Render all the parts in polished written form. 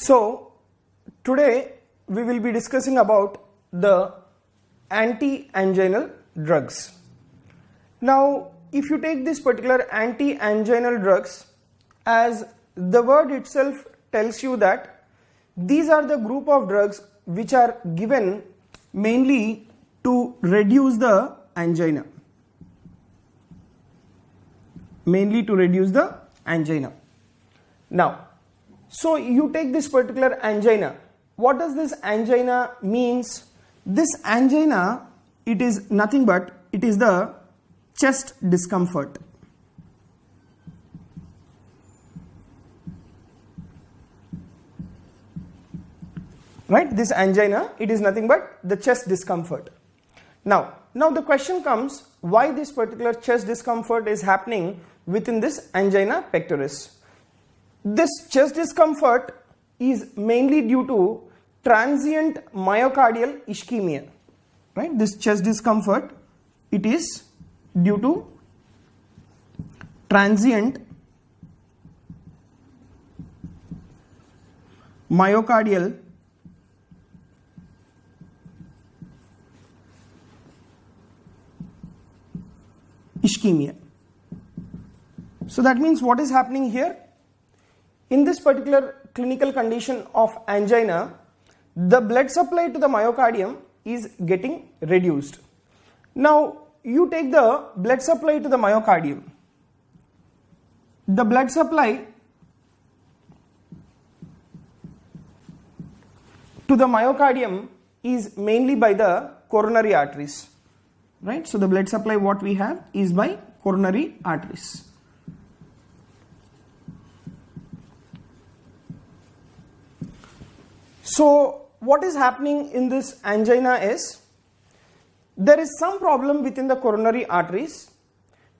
So today we will be discussing about the anti-anginal drugs. Now if you take this particular anti-anginal drugs, as the word itself tells you that these are the group of drugs which are given mainly to reduce the angina. Mainly to reduce the angina. Now, so you take this particular angina. What does this angina means? This angina, it is nothing but it is the chest discomfort. Right? This angina, it is nothing but the chest discomfort. Now the question comes, why this particular chest discomfort is happening within this angina pectoris? This chest discomfort is mainly due to transient myocardial ischemia. Right? This chest discomfort, it is due to transient myocardial ischemia. So that means what is happening here? In this particular clinical condition of angina, the blood supply to the myocardium is getting reduced. Now you take the blood supply to the myocardium. The blood supply to the myocardium is mainly by the coronary arteries. Right? So the blood supply what we have is by coronary arteries. So what is happening in this angina is, there is some problem within the coronary arteries.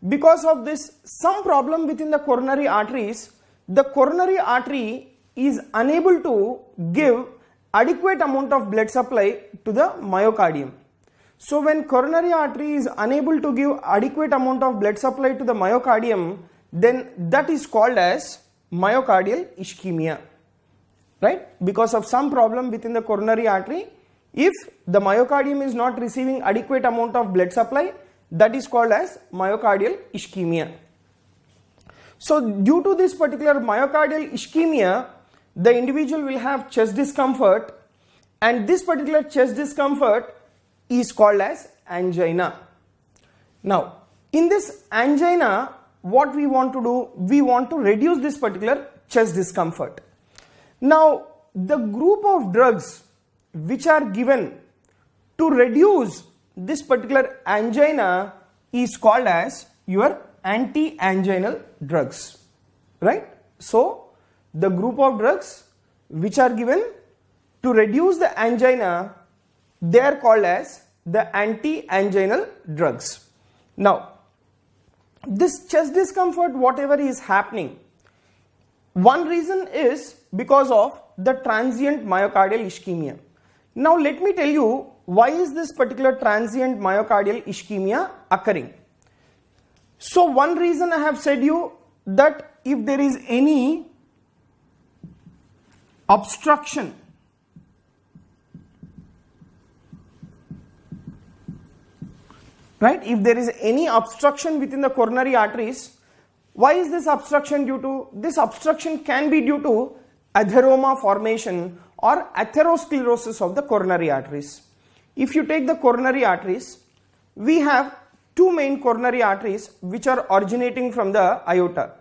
Because of this some problem within the coronary arteries, the coronary artery is unable to give adequate amount of blood supply to the myocardium. So when coronary artery is unable to give adequate amount of blood supply to the myocardium, then that is called as myocardial ischemia. Right? Because of some problem within the coronary artery, if the myocardium is not receiving adequate amount of blood supply, that is called as myocardial ischemia. So due to this particular myocardial ischemia, the individual will have chest discomfort, and this particular chest discomfort is called as angina. Now in this angina, what we want to do, we want to reduce this particular chest discomfort. Now the group of drugs which are given to reduce this particular angina is called as your anti-anginal drugs. Right? So the group of drugs which are given to reduce the angina, they are called as the anti-anginal drugs. Now this chest discomfort whatever is happening, one reason is because of the transient myocardial ischemia. Now let me tell you why is this particular transient myocardial ischemia occurring. So one reason I have said you that if there is any obstruction right, if there is any obstruction within the coronary arteries, why is this obstruction due to? This obstruction can be due to atheroma formation or atherosclerosis of the coronary arteries. If you take the coronary arteries, we have two main coronary arteries which are originating from the aorta.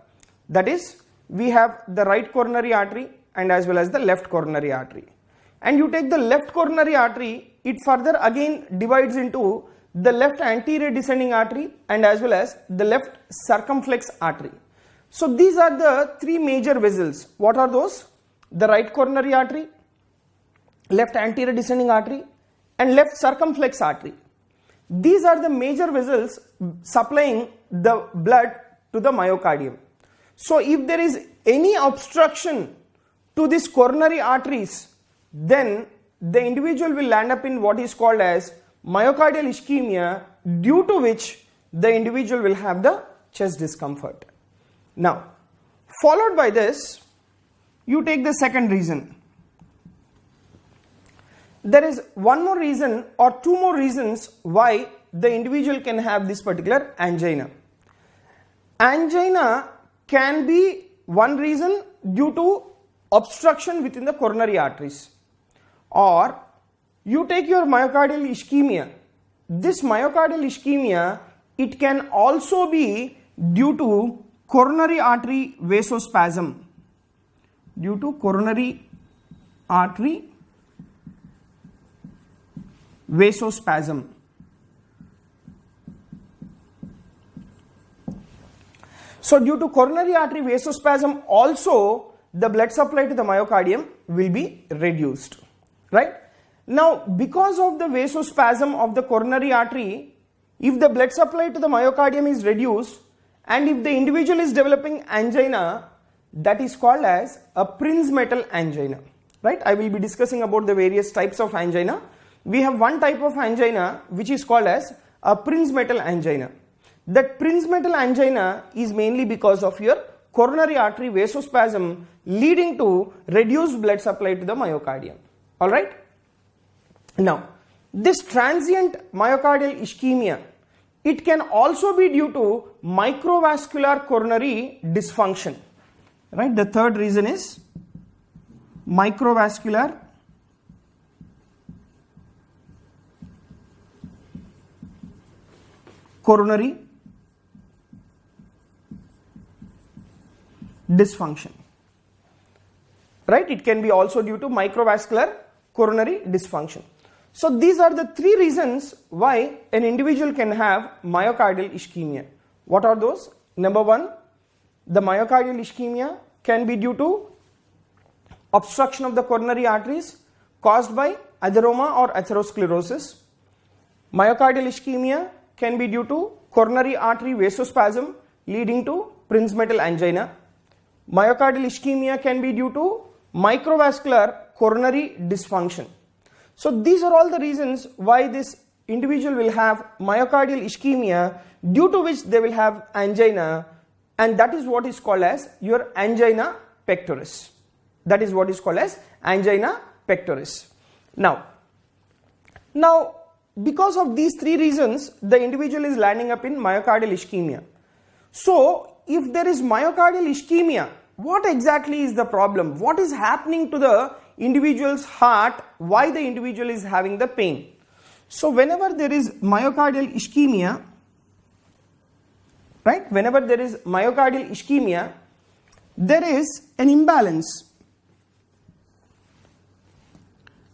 That is, we have the right coronary artery and as well as the left coronary artery. And you take the left coronary artery, it further again divides into the left anterior descending artery and as well as the left circumflex artery. So these are the three major vessels. What are those? The right coronary artery, left anterior descending artery and left circumflex artery. These are the major vessels supplying the blood to the myocardium. So if there is any obstruction to these coronary arteries, then the individual will land up in what is called as myocardial ischemia, due to which the individual will have the chest discomfort. Now, followed by this, you take the second reason. there is one more reason or two more reasons why the individual can have this particular angina. Angina can be one reason due to obstruction within the coronary arteries, or you take your myocardial ischemia. This myocardial ischemia, it can also be due to coronary artery vasospasm, due to coronary artery vasospasm. So due to coronary artery vasospasm also the blood supply to the myocardium will be reduced, right? Now because of the vasospasm of the coronary artery, if the blood supply to the myocardium is reduced and if the individual is developing angina, that is called as a Prinzmetal angina, right? I will be discussing about the various types of angina. We have one type of angina which is called as a Prinzmetal angina. That Prinzmetal angina is mainly because of your coronary artery vasospasm leading to reduced blood supply to the myocardium. Alright? Now, this transient myocardial ischemia, it can also be due to microvascular coronary dysfunction. Right? The third reason is microvascular coronary dysfunction. Right? It can be also due to microvascular coronary dysfunction. So these are the three reasons why an individual can have myocardial ischemia. What are those? Number one, the myocardial ischemia can be due to obstruction of the coronary arteries caused by atheroma or atherosclerosis. Myocardial ischemia can be due to coronary artery vasospasm leading to Prinzmetal angina. Myocardial ischemia can be due to microvascular coronary dysfunction. So these are all the reasons why this individual will have myocardial ischemia, due to which they will have angina, and that is what is called as your angina pectoris. That is what is called as angina pectoris. Now because of these three reasons, the individual is landing up in myocardial ischemia. So if there is myocardial ischemia, what exactly is the problem? What is happening to the individual's heart? Why the individual is having the pain? So whenever there is myocardial ischemia, right? Whenever there is myocardial ischemia, there is an imbalance.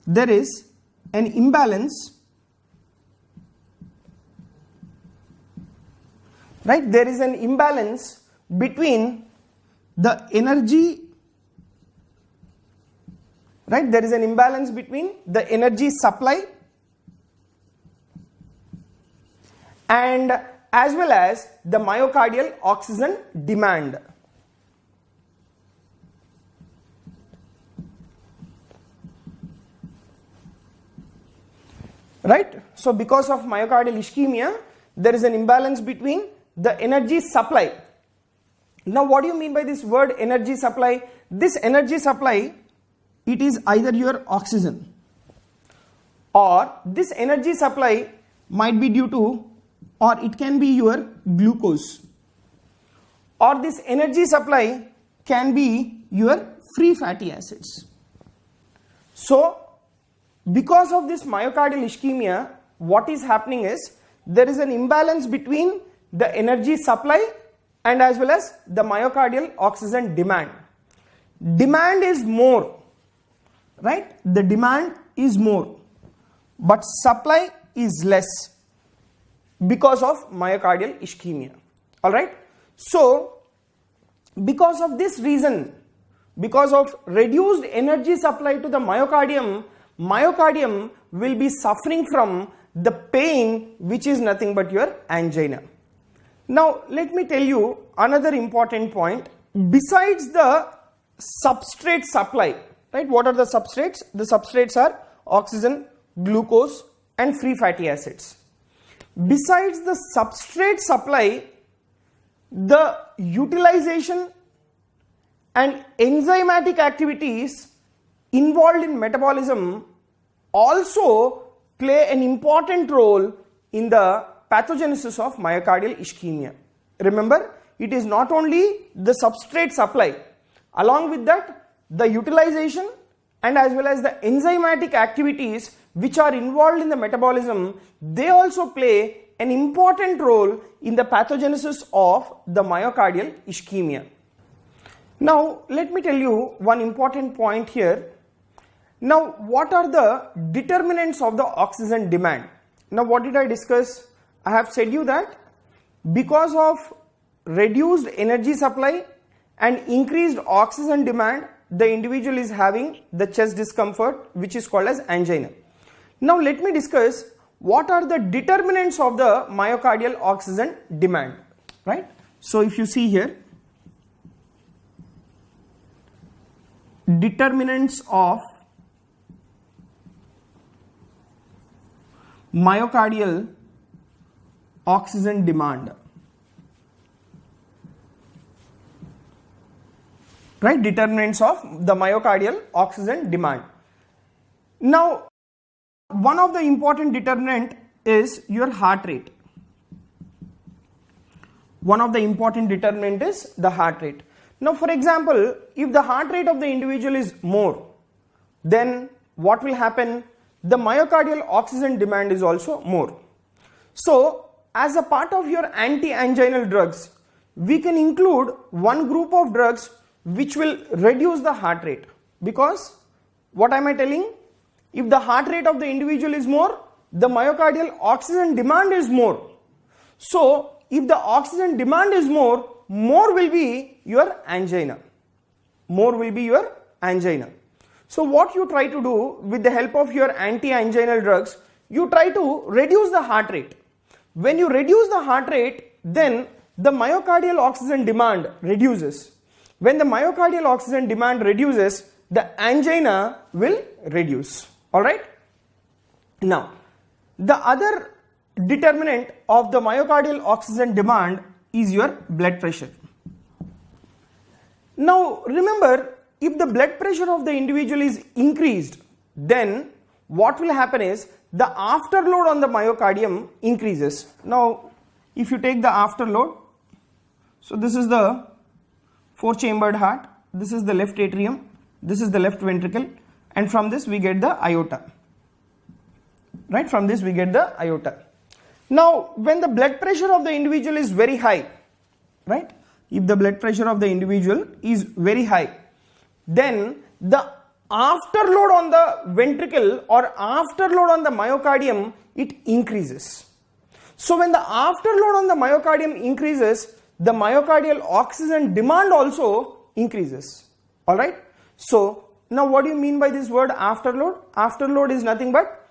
There is an imbalance, right? There is an imbalance between the energy, right? There is an imbalance between the energy supply and as well as the myocardial oxygen demand. Right? So because of myocardial ischemia, there is an imbalance between the energy supply. Now what do you mean by this word energy supply? This energy supply, it is either your oxygen, or this energy supply might be due to, or it can be your glucose, or this energy supply can be your free fatty acids. So because of this myocardial ischemia, what is happening is there is an imbalance between the energy supply and as well as the myocardial oxygen demand. Demand is more, right? The demand is more, but supply is less because of myocardial ischemia. Alright? So because of this reason, because of reduced energy supply to the myocardium, myocardium will be suffering from the pain which is nothing but your angina. Now let me tell you another important point. Besides the substrate supply, right? What are the substrates? The substrates are oxygen, glucose and free fatty acids. Besides the substrate supply, the utilization and enzymatic activities involved in metabolism also play an important role in the pathogenesis of myocardial ischemia. Remember, it is not only the substrate supply, along with that the utilization and as well as the enzymatic activities which are involved in the metabolism, they also play an important role in the pathogenesis of the myocardial ischemia. Now let me tell you one important point here. Now what are the determinants of the oxygen demand? Now what did I discuss? I have said you that because of reduced energy supply and increased oxygen demand, the individual is having the chest discomfort, which is called as angina. Now let me discuss what are the determinants of the myocardial oxygen demand, right? So if you see here, determinants of myocardial oxygen demand, right? Determinants of the myocardial oxygen demand. Now one of the important determinant is your heart rate. One of the important determinant is the heart rate. Now for example, if the heart rate of the individual is more, then what will happen? The myocardial oxygen demand is also more. So as a part of your anti-anginal drugs, we can include one group of drugs which will reduce the heart rate, because what am I telling? If the heart rate of the individual is more, the myocardial oxygen demand is more. So if the oxygen demand is more will be your angina. More will be your angina. So what you try to do with the help of your anti-anginal drugs, you try to reduce the heart rate. When you reduce the heart rate, then the myocardial oxygen demand reduces. When the myocardial oxygen demand reduces, the angina will reduce. Alright? Now, the other determinant of the myocardial oxygen demand is your blood pressure. Now, remember, if the blood pressure of the individual is increased, then what will happen is the afterload on the myocardium increases. Now, if you take the afterload, so this is the four-chambered heart, this is the left atrium, this is the left ventricle, and from this we get the aorta, right? From this we get the aorta. Now when the blood pressure of the individual is very high, right? If the blood pressure of the individual is very high, then the afterload on the ventricle or afterload on the myocardium, it increases. So when the afterload on the myocardium increases, the myocardial oxygen demand also increases. Alright? So now what do you mean by this word afterload? Afterload is nothing but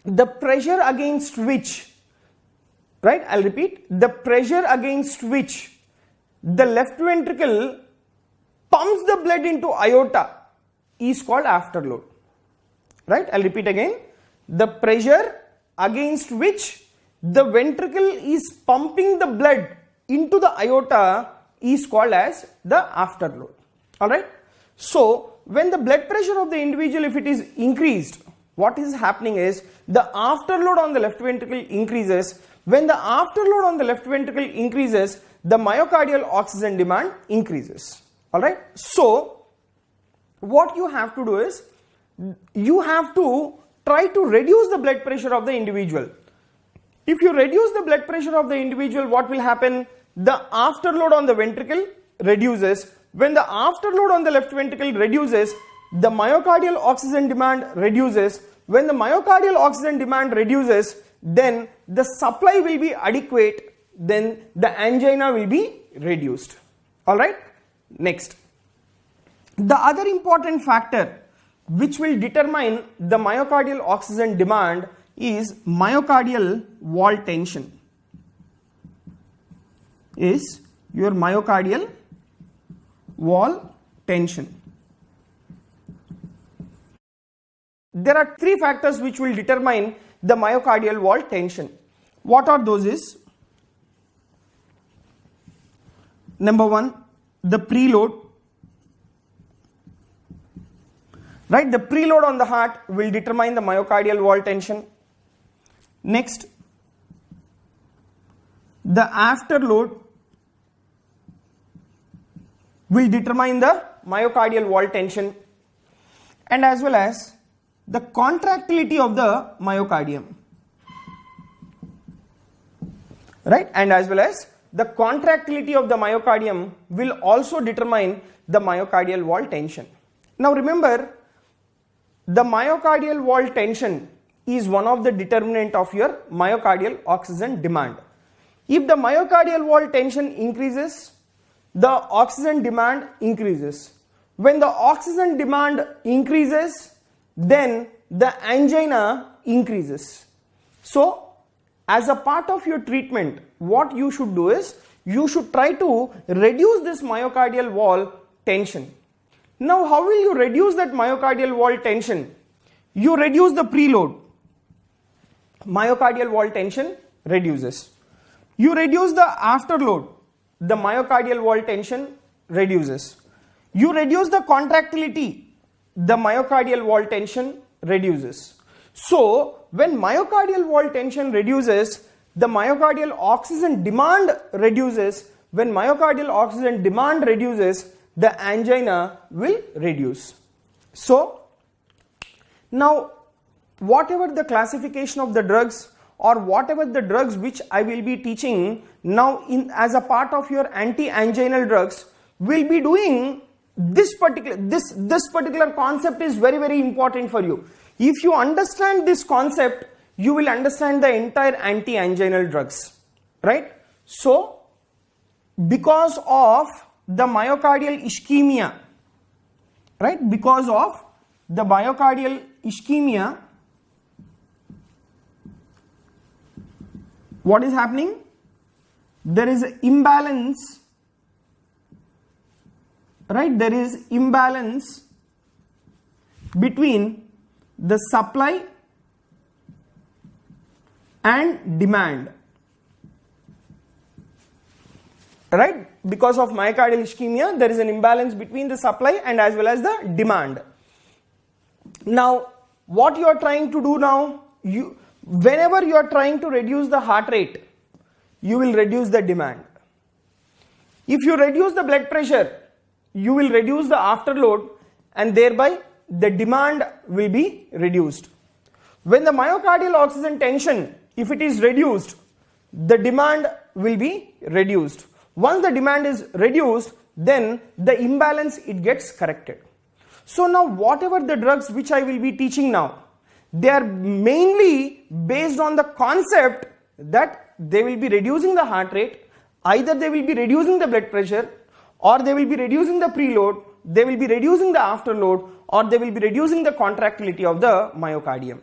the pressure against which, right? I'll repeat, the pressure against which the left ventricle pumps the blood into aorta is called afterload, right? I'll repeat again, the pressure against which the ventricle is pumping the blood into the aorta is called as the afterload. Alright? So when the blood pressure of the individual, if it is increased, what is happening is the afterload on the left ventricle increases. When the afterload on the left ventricle increases, the myocardial oxygen demand increases. Alright? So what you have to do is you have to try to reduce the blood pressure of the individual. If you reduce the blood pressure of the individual, what will happen? The afterload on the ventricle reduces. When the afterload on the left ventricle reduces, the myocardial oxygen demand reduces. When the myocardial oxygen demand reduces, then the supply will be adequate, then the angina will be reduced. Alright? Next. The other important factor which will determine the myocardial oxygen demand is myocardial wall tension. Is your myocardial wall tension. There are three factors which will determine the myocardial wall tension. What are those is? Number one, the preload. Right, the preload on the heart will determine the myocardial wall tension. Next, the afterload will determine the myocardial wall tension, and as well as the contractility of the myocardium. Right, and as well as the contractility of the myocardium will also determine the myocardial wall tension. Now remember, the myocardial wall tension is one of the determinant of your myocardial oxygen demand. If the myocardial wall tension increases, the oxygen demand increases. When the oxygen demand increases, then the angina increases. So, as a part of your treatment, what you should do is, you should try to reduce this myocardial wall tension. Now, how will you reduce that myocardial wall tension? You reduce the preload. Myocardial wall tension reduces. You reduce the afterload. The myocardial wall tension reduces. You reduce the contractility. The myocardial wall tension reduces. So, when myocardial wall tension reduces, the myocardial oxygen demand reduces. When myocardial oxygen demand reduces, the angina will reduce. So, now whatever the classification of the drugs or whatever the drugs which I will be teaching now as a part of your anti-anginal drugs will be doing this particular concept is very, very important for you. If you understand this concept, you will understand the entire anti-anginal drugs, right? So, because of the myocardial ischemia, right? Because of the myocardial ischemia, what is happening? There is an imbalance, right? There is imbalance between the supply and demand, right? Because of myocardial ischemia, there is an imbalance between the supply and as well as the demand. Now, what you are trying to do now, whenever you are trying to reduce the heart rate, you will reduce the demand. If you reduce the blood pressure, you will reduce the afterload and thereby the demand will be reduced. When the myocardial oxygen tension, if it is reduced, the demand will be reduced. Once the demand is reduced, then the imbalance it gets corrected. So now whatever the drugs which I will be teaching now, they are mainly based on the concept that they will be reducing the heart rate, either they will be reducing the blood pressure, or they will be reducing the preload, they will be reducing the afterload, or they will be reducing the contractility of the myocardium.